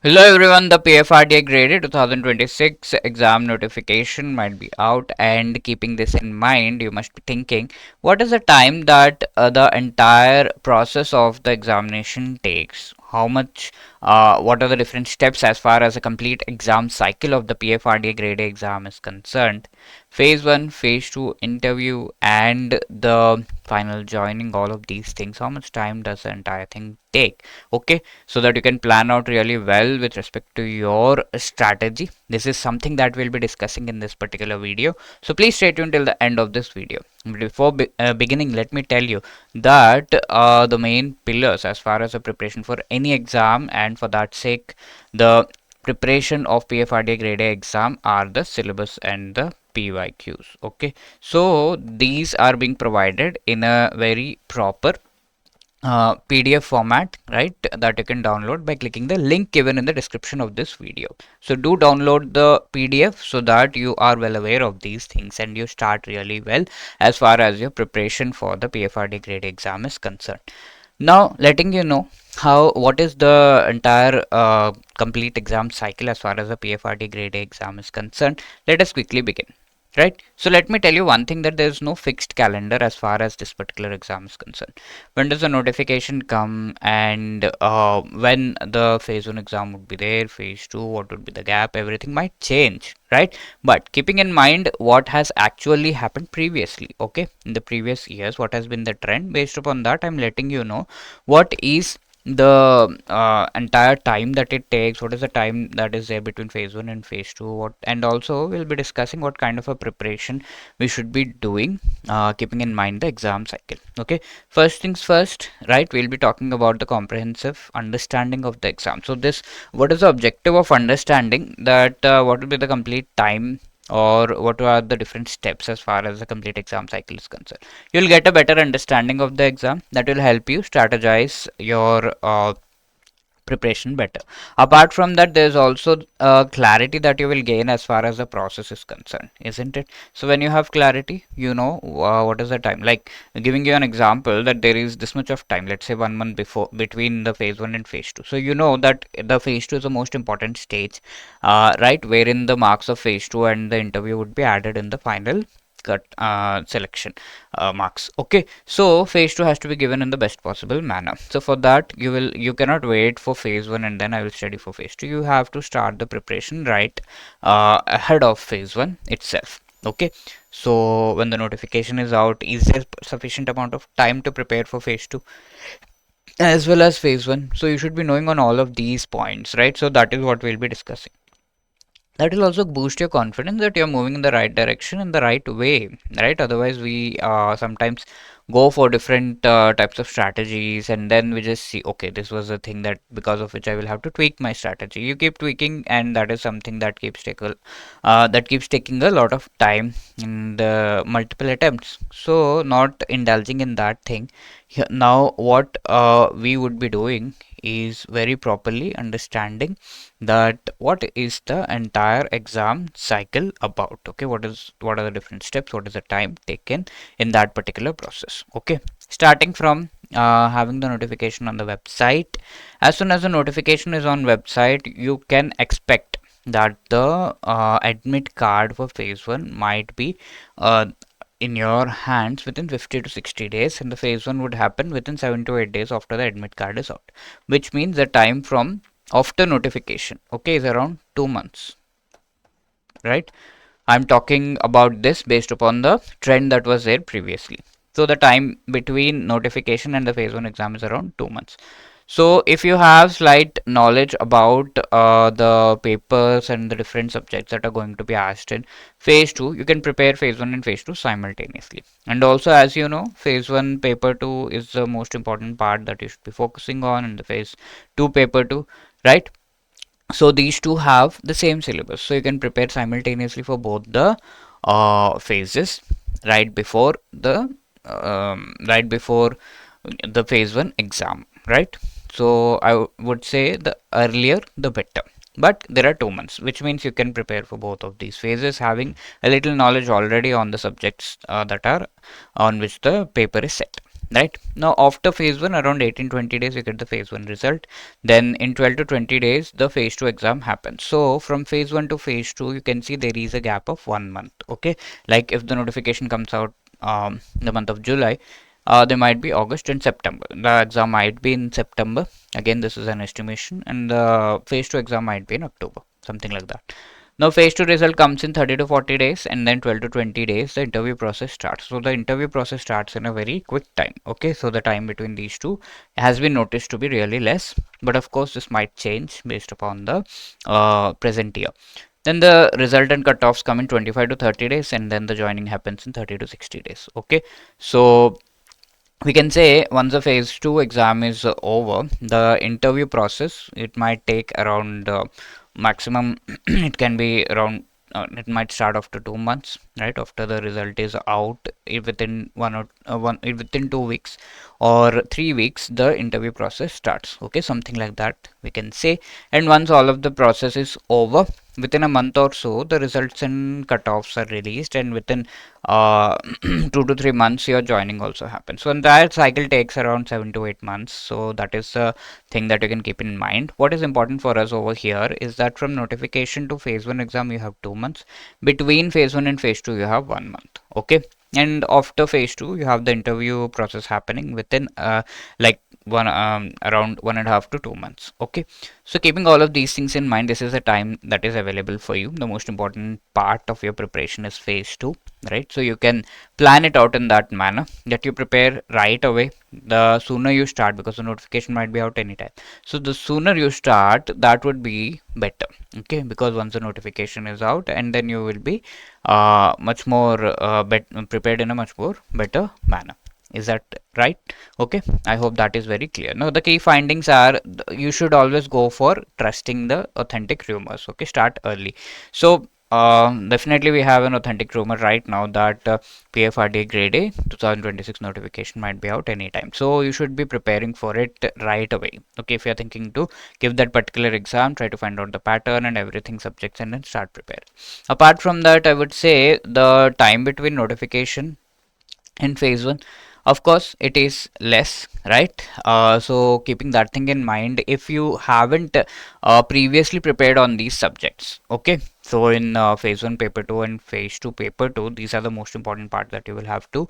Hello everyone, the PFRDA Grade A 2026 exam notification might be out, and keeping this in mind, you must be thinking, what is the time that the entire process of the examination takes? How much, what are the different steps as far as a complete exam cycle of the PFRDA Grade A exam is concerned? Phase 1, Phase 2, interview, and the final joining, all of these things. How much time does the entire thing take? Okay, so that you can plan out really well with respect to your strategy. This is something that we'll be discussing in this particular video. So please stay tuned till the end of this video. Before beginning, let me tell you that the main pillars as far as the preparation for any exam, and for that sake, the preparation of PFRDA Grade A exam, are the syllabus and the PYQs. Okay, so these are being provided in a very proper PDF format, right, that you can download by clicking the link given in the description of this video. So do download the PDF so that you are well aware of these things and you start really well as far as your preparation for the PFRD grade exam is concerned. Now, letting you know what is the entire complete exam cycle as far as the PFRD grade A exam is concerned, let us quickly begin. Right. So let me tell you one thing, that there is no fixed calendar as far as this particular exam is concerned. When does the notification come, and when the phase 1 exam would be there, phase 2, what would be the gap, everything might change, right? But keeping in mind what has actually happened previously, okay, in the previous years, what has been the trend, based upon that, I'm letting you know what is the entire time that it takes, what is the time that is there between phase 1 and phase 2, what, and also we'll be discussing what kind of a preparation we should be doing, keeping in mind the exam cycle. Okay, first things first, right, we'll be talking about the comprehensive understanding of the exam. So this, what is the objective of understanding that, what will be the complete time, or what are the different steps as far as the complete exam cycle is concerned. You'll get a better understanding of the exam that will help you strategize your preparation better. Apart from that, there's also clarity that you will gain as far as the process is concerned, isn't it? So when you have clarity, you know what is the time. Like giving you an example, that there is this much of time, let's say 1 month before between the phase 1 and phase 2. So you know that the phase 2 is the most important stage, right, wherein the marks of phase 2 and the interview would be added in the final cut selection marks. Okay, so phase 2 has to be given in the best possible manner. So for that, you cannot wait for phase 1 and then I will study for phase 2. You have to start the preparation right ahead of phase 1 itself. Okay, so when the notification is out, is there sufficient amount of time to prepare for phase 2 as well as phase 1? So you should be knowing on all of these points, right? So that is what we'll be discussing. That will also boost your confidence that you're moving in the right direction, in the right way, right? Otherwise we sometimes go for different types of strategies, and then we just see, okay, this was the thing that because of which I will have to tweak my strategy. You keep tweaking, and that is something that keeps taking a lot of time and multiple attempts, so not indulging in that thing. Now what we would be doing is very properly understanding that what is the entire exam cycle about. Okay, what are the different steps, what is the time taken in that particular process. Okay, starting from having the notification on the website. As soon as the notification is on website, you can expect that the admit card for phase 1 might be uh, in your hands within 50 to 60 days, and the phase 1 would happen within 7 to 8 days after the admit card is out, which means the time from after notification, okay, is around 2 months, right? I'm talking about this based upon the trend that was there previously. So the time between notification and the phase 1 exam is around 2 months. So if you have slight knowledge about the papers and the different subjects that are going to be asked in phase 2, you can prepare phase 1 and phase 2 simultaneously. And also, as you know, phase 1 paper 2 is the most important part that you should be focusing on in the phase 2 paper 2, right? So these two have the same syllabus, so you can prepare simultaneously for both the phases right before the phase 1 exam, right? So I would say the earlier the better, but there are 2 months, which means you can prepare for both of these phases, having a little knowledge already on the subjects that are on which the paper is set. right? Now after phase 1, around 18-20 days you get the phase 1 result. Then in 12 to 20 days the phase 2 exam happens. So from phase 1 to phase 2 you can see there is a gap of 1 month. Okay, like if the notification comes out the month of July, there might be August and September. The exam might be in September. Again, this is an estimation, and the phase 2 exam might be in October, something like that. Now, phase 2 result comes in 30 to 40 days, and then 12 to 20 days, the interview process starts. So, the interview process starts in a very quick time. Okay, so the time between these two has been noticed to be really less, but of course, this might change based upon the present year. Then the result and cutoffs come in 25 to 30 days, and then the joining happens in 30 to 60 days. Okay, so we can say once the phase 2 exam is over, the interview process, it might take around maximum it can be around it might start after 2 months, right? After the result is out, within within 2 weeks or 3 weeks the interview process starts. Okay, something like that we can say. And once all of the process is over, within a month or so the results and cutoffs are released, and within uh, 2 to 3 months your joining also happens. So that cycle takes around 7 to 8 months. So that is the thing that you can keep in mind. What is important for us over here is that from notification to phase 1 exam you have 2 months. Between phase 1 and phase 2 you have 1 month. Okay, and after phase 2 you have the interview process happening within like one around 1.5 to 2 months. Okay, so keeping all of these things in mind, this is the time that is available for you. The most important part of your preparation is phase 2, right? So you can plan it out in that manner that you prepare right away. The sooner you start, because the notification might be out anytime, so the sooner you start, that would be better. Okay, because once the notification is out, and then you will be much more prepared in a much more better manner. Is that right? Okay, I hope that is very clear. Now the key findings are you should always go for trusting the authentic rumors. Okay, start early. So definitely we have an authentic rumor right now that PFRDA Grade A 2026 notification might be out anytime. So you should be preparing for it right away. Okay, if you're thinking to give that particular exam, try to find out the pattern and everything subjects and then start preparing. Apart from that, I would say the time between notification in phase 1, of course it is less, right? So keeping that thing in mind, if you haven't previously prepared on these subjects, okay, so in phase 1 paper 2 and phase 2 paper 2, these are the most important part that you will have to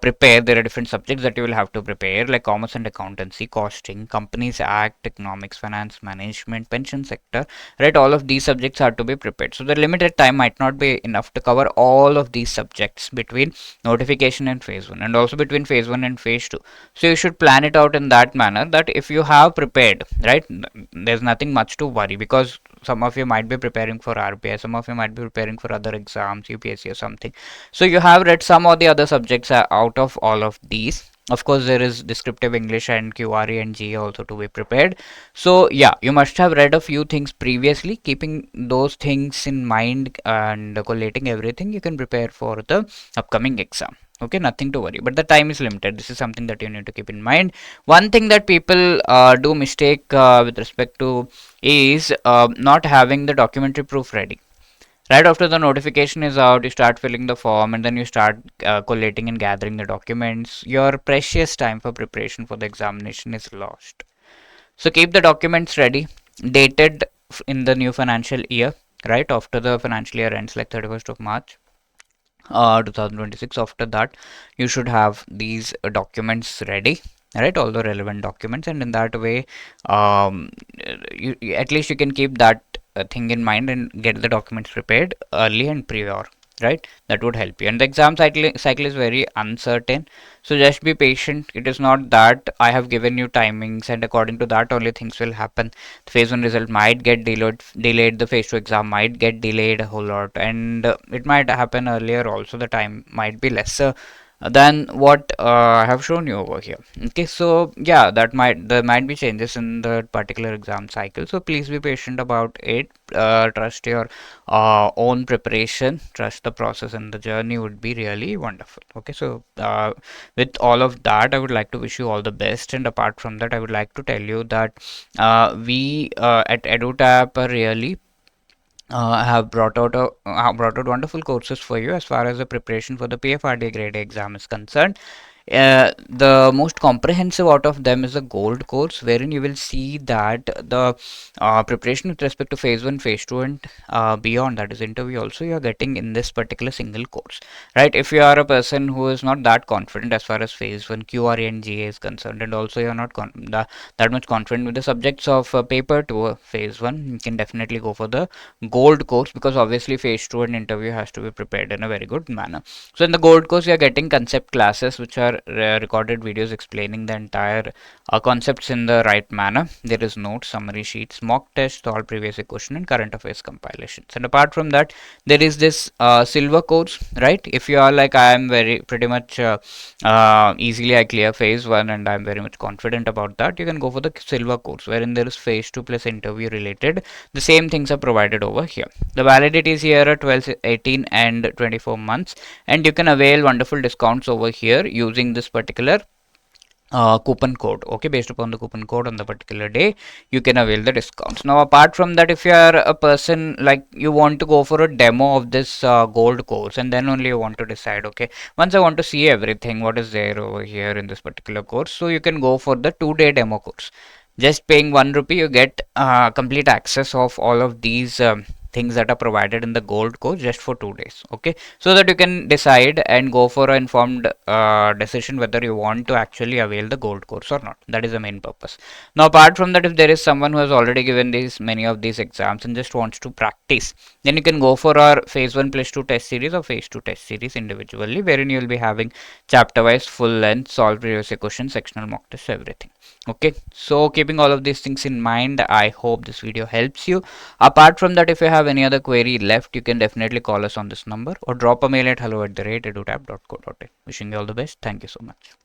prepare. There are different subjects that you will have to prepare, like commerce and accountancy, costing, companies act, economics, finance management, pension sector, right? All of these subjects are to be prepared. So the limited time might not be enough to cover all of these subjects between notification and phase 1, and also between phase 1 and phase 2. So you should plan it out in that manner that if you have prepared, right, there's nothing much to worry, because some of you might be preparing for RPI, some of you might be preparing for other exams, UPSC or something. So you have read some or the other subjects out of all of these. Of course, there is descriptive English and QRE and GE also to be prepared. So yeah, you must have read a few things previously. Keeping those things in mind and collating everything, you can prepare for the upcoming exam. Okay, nothing to worry, but the time is limited. This is something that you need to keep in mind. One thing that people do mistake with respect to is not having the documentary proof ready. Right after the notification is out, you start filling the form, and then you start collating and gathering the documents. Your precious time for preparation for the examination is lost. So keep the documents ready, dated in the new financial year, right after the financial year ends, like 31st of March 2026. After that, you should have these documents ready, right? All the relevant documents, and in that way, at least you can keep that thing in mind and get the documents prepared early and prior, right? That would help you. And the exam cycle is very uncertain, so just be patient. It is not that I have given you timings and according to that only things will happen. The phase 1 result might get delayed, the phase 2 exam might get delayed a whole lot, and it might happen earlier also. The time might be lesser than what I have shown you over here. Okay, so yeah, there might be changes in the particular exam cycle, so please be patient about it. Trust your own preparation, trust the process, and the journey would be really wonderful. Okay, so with all of that, I would like to wish you all the best, and apart from that, I would like to tell you that we at EduTap are really have brought out wonderful courses for you as far as the preparation for the PFRDA Grade A exam is concerned. The most comprehensive out of them is the gold course, wherein you will see that the preparation with respect to phase 1, phase 2, and beyond, that is interview also, you are getting in this particular single course, right? If you are a person who is not that confident as far as phase 1 QRA and GA is concerned, and also you are not that much confident with the subjects of paper to phase 1, you can definitely go for the gold course, because obviously phase 2 and interview has to be prepared in a very good manner. So in the gold course, you are getting concept classes, which are recorded videos explaining the entire concepts in the right manner. There is notes, summary sheets, mock tests, all previous year question, and current affairs compilations. And apart from that, there is this silver course, right? If you are like I am very pretty much easily I clear phase 1 and I am very much confident about that, you can go for the silver course, wherein there is phase 2 plus interview related. The same things are provided over here. The validities here are 12, 18, and 24 months, and you can avail wonderful discounts over here using this particular coupon code. Okay, based upon the coupon code on the particular day, you can avail the discounts. Now apart from that, if you are a person like you want to go for a demo of this gold course, and then only you want to decide, okay, once I want to see everything what is there over here in this particular course, so you can go for the 2-day demo course. Just paying 1 rupee, you get complete access of all of these things that are provided in the gold course just for 2 days. Okay, so that you can decide and go for an informed decision whether you want to actually avail the gold course or not. That is the main purpose. Now apart from that, if there is someone who has already given these many of these exams and just wants to practice, then you can go for our phase 1 plus 2 test series or phase 2 test series individually, wherein you will be having chapter wise, full length, solve previous year questions, sectional mock tests, everything. Okay, so keeping all of these things in mind, I hope this video helps you. Apart from that, if you have any other query left, you can definitely call us on this number or drop a mail at hello@edutap.co.in. Wishing you all the best. Thank you so much.